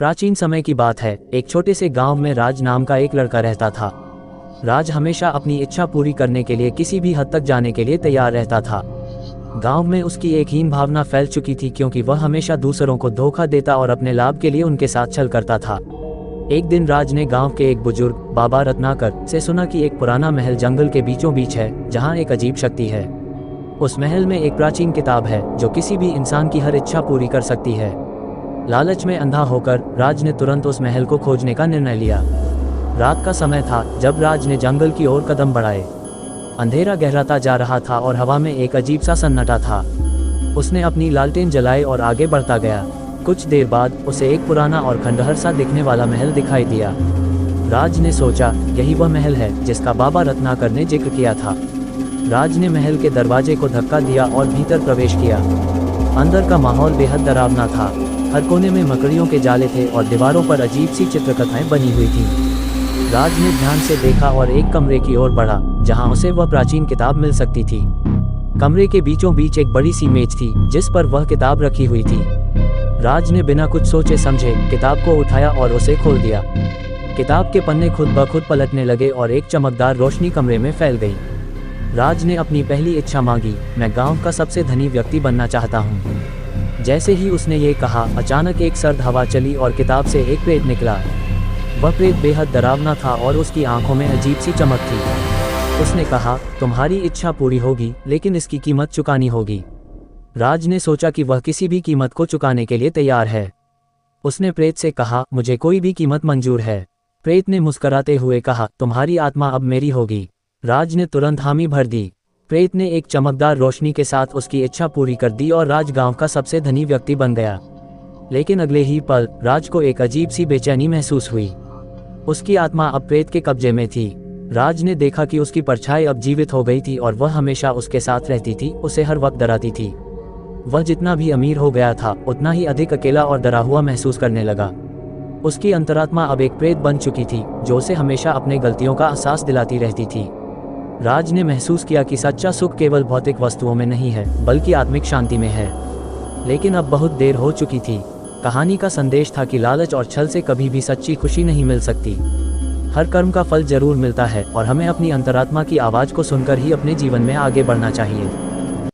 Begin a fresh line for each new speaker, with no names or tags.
प्राचीन समय की बात है। एक छोटे से गांव में राज नाम का एक लड़का रहता था। राज हमेशा अपनी इच्छा पूरी करने के लिए किसी भी हद तक जाने के लिए तैयार रहता था। गांव में उसकी एक हीन भावना फैल चुकी थी, क्योंकि वह हमेशा दूसरों को धोखा देता और अपने लाभ के लिए उनके साथ छल करता था। एक दिन राज ने गांव के एक बुजुर्ग बाबा रत्नाकर से सुना कि एक पुराना महल जंगल के बीचों बीच है, जहां एक अजीब शक्ति है। उस महल में एक प्राचीन किताब है जो किसी भी इंसान की हर इच्छा पूरी कर सकती है। लालच में अंधा होकर राज ने तुरंत उस महल को खोजने का निर्णय लिया। रात का समय था जब राज ने जंगल की ओर कदम बढ़ाए। अंधेरा गहराता जा रहा था और हवा में एक अजीब सा सन्नाटा था। उसने अपनी लालटेन जलाई और आगे बढ़ता गया। कुछ देर बाद उसे एक पुराना और खंडहर सा दिखने वाला महल दिखाई दिया। राज ने सोचा, यही वह महल है जिसका बाबा रत्नाकर ने जिक्र किया था। राज ने महल के दरवाजे को धक्का दिया और भीतर प्रवेश किया। अंदर का माहौल बेहद डरावना था। हर कोने में मकड़ियों के जाले थे और दीवारों पर अजीब सी चित्रकथाएं बनी हुई थीं। राज ने ध्यान से देखा और एक कमरे की ओर बढ़ा, जहां उसे वह प्राचीन किताब मिल सकती थी। कमरे के बीचों बीच एक बड़ी सी मेज थी, जिस पर वह किताब रखी हुई थी। राज ने बिना कुछ सोचे समझे किताब को उठाया और उसे खोल दिया। किताब के पन्ने खुद ब खुद पलटने लगे और एक चमकदार रोशनी कमरे में फैल गई। राज ने अपनी पहली इच्छा मांगी, मैं गांव का सबसे धनी व्यक्ति बनना चाहता हूँ। जैसे ही उसने ये कहा, अचानक एक सर्द हवा चली और किताब से एक प्रेत निकला। वह प्रेत बेहद डरावना था और उसकी आंखों में अजीब सी चमक थी। उसने कहा, तुम्हारी इच्छा पूरी होगी, लेकिन इसकी कीमत चुकानी होगी। राज ने सोचा कि वह किसी भी कीमत को चुकाने के लिए तैयार है। उसने प्रेत से कहा, मुझे कोई भी कीमत मंजूर है। प्रेत ने मुस्कुराते हुए कहा, तुम्हारी आत्मा अब मेरी होगी। राज ने तुरंत हामी भर दी। प्रेत ने एक चमकदार रोशनी के साथ उसकी इच्छा पूरी कर दी और राज गांव का सबसे धनी व्यक्ति बन गया। लेकिन अगले ही पल राज को एक अजीब सी बेचैनी महसूस हुई। उसकी आत्मा अब प्रेत के कब्जे में थी। राज ने देखा कि उसकी परछाई अब जीवित हो गई थी और वह हमेशा उसके साथ रहती थी, उसे हर वक्त डराती थी। वह जितना भी अमीर हो गया था, उतना ही अधिक अकेला और डरा हुआ महसूस करने लगा। उसकी अंतरात्मा अब एक प्रेत बन चुकी थी, जो उसे हमेशा अपने गलतियों का एहसास दिलाती रहती थी। राज ने महसूस किया कि सच्चा सुख केवल भौतिक वस्तुओं में नहीं है, बल्कि आत्मिक शांति में है। लेकिन अब बहुत देर हो चुकी थी। कहानी का संदेश था कि लालच और छल से कभी भी सच्ची खुशी नहीं मिल सकती। हर कर्म का फल जरूर मिलता है और हमें अपनी अंतरात्मा की आवाज़ को सुनकर ही अपने जीवन में आगे बढ़ना चाहिए।